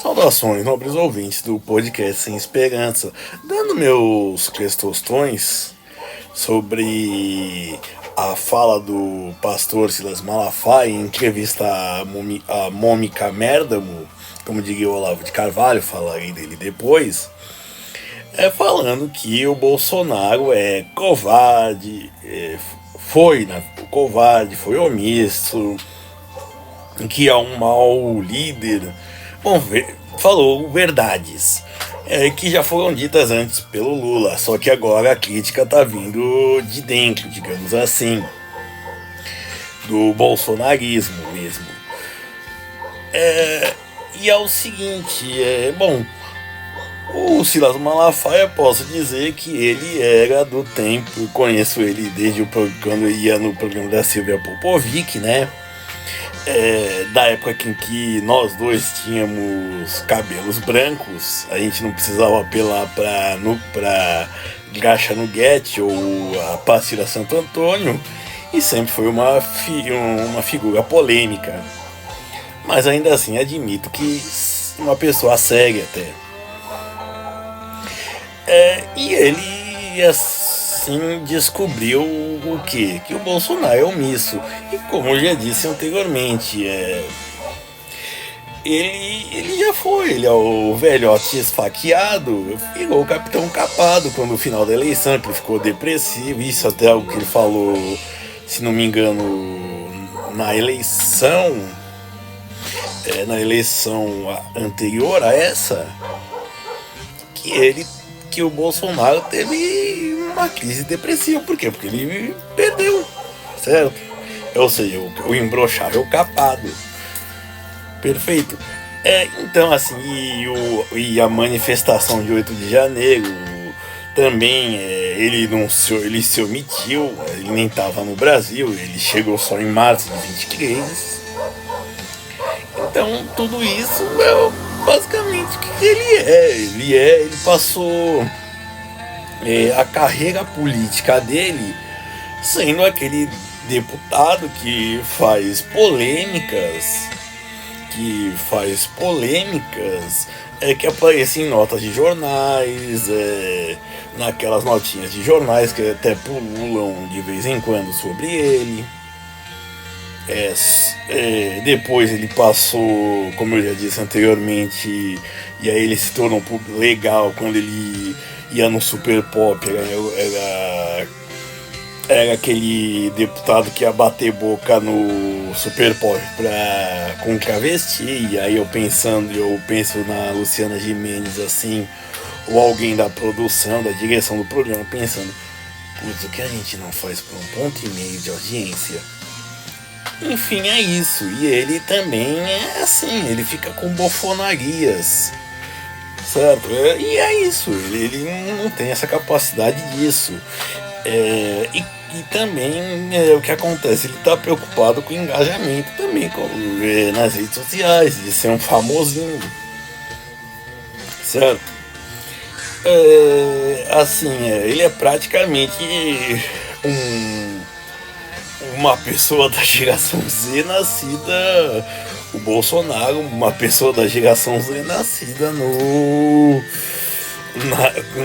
Saudações, nobres ouvintes do podcast Sem Esperança, dando meus questões sobre a fala do pastor Silas Malafaia em entrevista a Mônica Merdamo, como diria o Olavo de Carvalho, falarei dele depois, falando que o Bolsonaro é covarde, foi omisso, que é um mau líder. Bom, falou verdades que já foram ditas antes pelo Lula, só que agora a crítica tá vindo de dentro, digamos assim, do bolsonarismo mesmo. E é o seguinte, bom, o Silas Malafaia, posso dizer que ele era do tempo, conheço ele desde quando eu ia no programa da Silvia Popovic, né? Da época em que nós dois tínhamos cabelos brancos, a gente não precisava apelar pra Graxa Nuguete ou a Pastilha Santo Antônio, e sempre foi uma figura polêmica. Mas ainda assim admito que uma pessoa séria até. E ele assim descobriu o quê? Que o Bolsonaro é omisso. E como eu já disse anteriormente, ele já foi, ele é o velhote esfaqueado, virou o Capitão Capado quando no final da eleição, que ele ficou depressivo, isso até algo que ele falou, se não me engano, na eleição anterior a essa, que o Bolsonaro teve uma crise depressiva. Por quê? Porque ele perdeu, certo? Ou seja, o imbrochável capado. Perfeito. Então, assim, e a manifestação de 8 de janeiro também, ele se omitiu, ele nem estava no Brasil, ele chegou só em março de 23. Então, tudo isso é basicamente o que ele passou a carreira política dele sendo aquele deputado que faz polêmicas, que aparece em notas de jornais, naquelas notinhas de jornais que até pululam de vez em quando sobre ele. Depois ele passou, como eu já disse anteriormente, e aí ele se tornou legal quando ele ia no Super Pop. Era aquele deputado que ia bater boca no Super Pop com travesti. E aí eu penso na Luciana Gimenez assim, ou alguém da produção, da direção do programa, pensando: putz, o que a gente não faz por 1,5 ponto de audiência? Enfim, é isso. E ele também é assim, ele fica com bofonarias, certo? E é isso, ele não tem essa capacidade disso. E também o que acontece, ele está preocupado com o engajamento também nas redes sociais, de ser um famosinho, certo? Ele é praticamente uma pessoa da geração Z nascida, o Bolsonaro, uma pessoa da geração Z nascida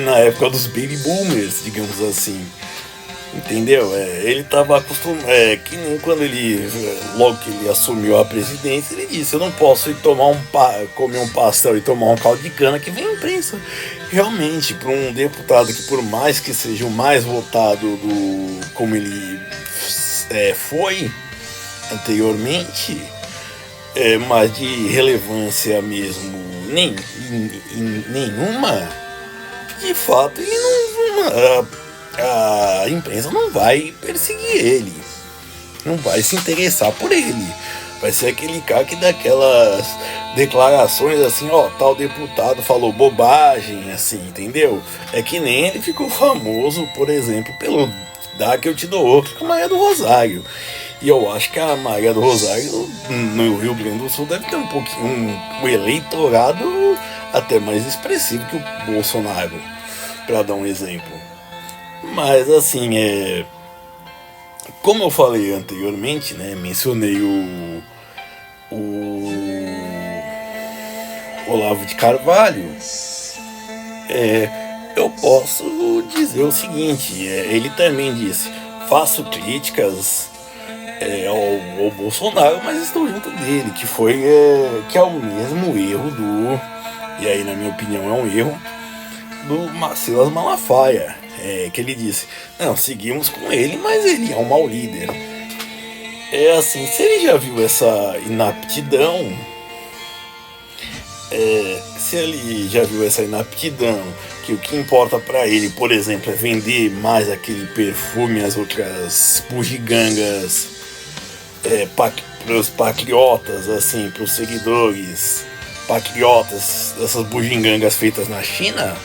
na época dos baby boomers, digamos assim. Entendeu? Ele estava acostumado, que nem quando logo que ele assumiu a presidência, ele disse: eu não posso ir comer um pastel e tomar um caldo de cana que vem imprensa. Realmente, para um deputado que, por mais que seja o mais votado como ele foi anteriormente, mas de relevância mesmo nenhuma, de fato ele não, a imprensa não vai perseguir ele, não vai se interessar por ele. Vai ser aquele cara que dá aquelas declarações assim: ó, tal deputado falou bobagem, assim, entendeu? É que nem ele ficou famoso, por exemplo, pelo "dá que eu te dou outro" com a Maria do Rosário. E eu acho que a Maria do Rosário no Rio Grande do Sul deve ter um eleitorado até mais expressivo que o Bolsonaro, para dar um exemplo. Mas assim, como eu falei anteriormente, né, mencionei o Olavo de Carvalho, eu posso dizer o seguinte, ele também disse, faço críticas ao Bolsonaro, mas estou junto dele, que é o mesmo erro e aí na minha opinião é um erro, do Silas Malafaia, que ele disse, não, seguimos com ele, mas ele é um mau líder. É assim, se ele já viu essa inaptidão, que o que importa pra ele, por exemplo, é vender mais aquele perfume, as outras bugigangas, pros patriotas, assim, pros seguidores patriotas dessas bugigangas feitas na China,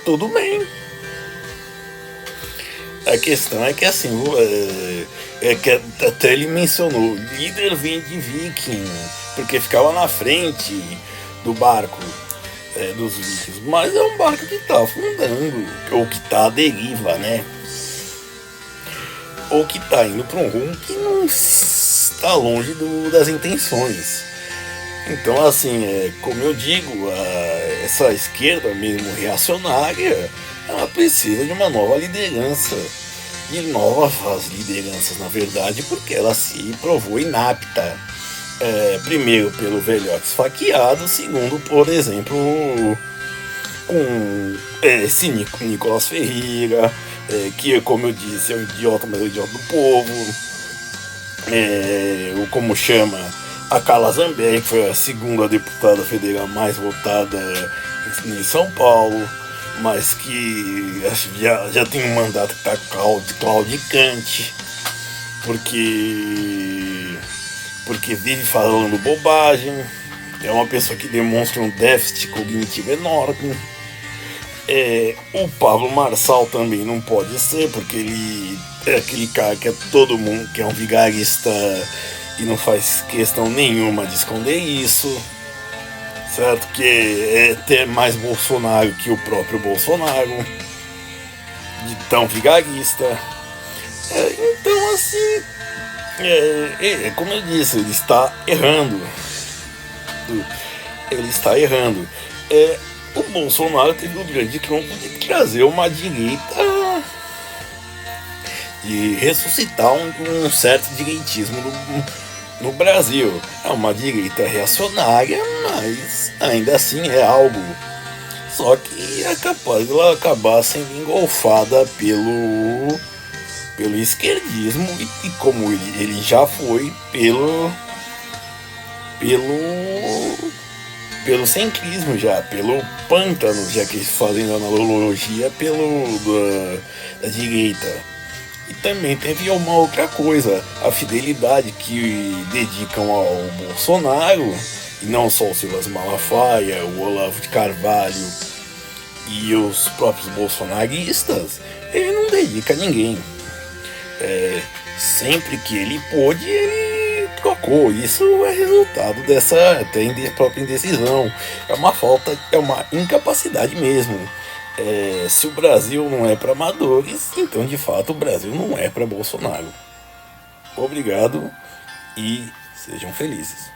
tudo bem. A questão é que assim, que até ele mencionou, líder vem de viking, porque ficava na frente do barco dos vikings, mas é um barco que tá afundando, ou que tá à deriva, né? Ou que tá indo para um rumo que não está longe das intenções. Então assim, como eu digo, essa esquerda mesmo reacionária, ela precisa de uma nova liderança, de novas lideranças na verdade, porque ela se provou inapta, primeiro pelo velhote esfaqueado, segundo, por exemplo, com esse Nicolas Ferreira, que como eu disse é um idiota, mas é o idiota do povo, como chama, a Carla Zambelli, que foi a segunda deputada federal mais votada em São Paulo, mas que já tem um mandato que está claudicante, porque vive falando bobagem, é uma pessoa que demonstra um déficit cognitivo enorme. O Pablo Marçal também não pode ser, porque ele é aquele cara que é todo mundo, que é um vigarista e não faz questão nenhuma de esconder isso, certo? Que é até mais Bolsonaro que o próprio Bolsonaro, de tão vigarista. Então assim, como eu disse, ele está errando. O Bolsonaro teve o grande trunfo de trazer uma direita, de ressuscitar um certo direitismo no Brasil. É uma direita reacionária, mas ainda assim é algo. Só que é capaz de ela acabar sendo engolfada pelo esquerdismo e como ele já foi pelo centrismo, já pelo pântano, já que fazendo analogia da direita. E também teve uma outra coisa, a fidelidade que dedicam ao Bolsonaro, e não só o Silas Malafaia, o Olavo de Carvalho e os próprios bolsonaristas, ele não dedica a ninguém. Sempre que ele pôde, ele trocou. Isso é resultado dessa até própria indecisão. É uma incapacidade mesmo. Se o Brasil não é para amadores, então de fato o Brasil não é para Bolsonaro. Obrigado e sejam felizes.